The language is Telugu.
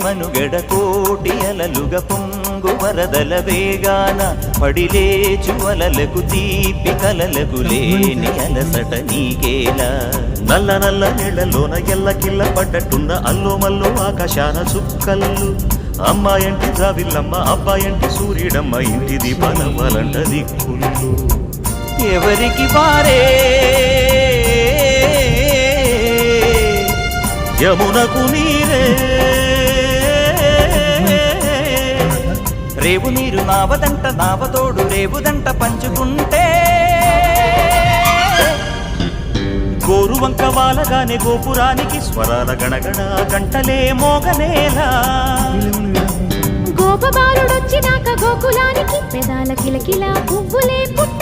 మనుగడ కోటి అలలుగ పొంగు వరదల వేగాన పడిలేచు అలలకు తీపి కలలకు లేని అలసట నీకేలా నల్ల నల్ల నీళ్లలోన ఎల్లకిల్ల పడ్డట్టున్న అల్లో మల్లో ఆకాశాన చుక్కల్లు అమ్మాయంటి జావిల్లమ్మ అబ్బాయంటి సూర్యుడమ్మ ఇంటి దీపాల వలంట దిక్కులు ఎవరికి వారే యమునకు నీరే రేవు నీరు నావదంట నావతోడు రేవుదంట పంచుకుంటే గోరువంక వాలగానే గోపురానికి స్వరాల గణగణ గంటలే మోగనేలా గోపబాలుడొచ్చినాక గోకులానికి పెదాల కిలకిలా పువ్వులే పుట్ట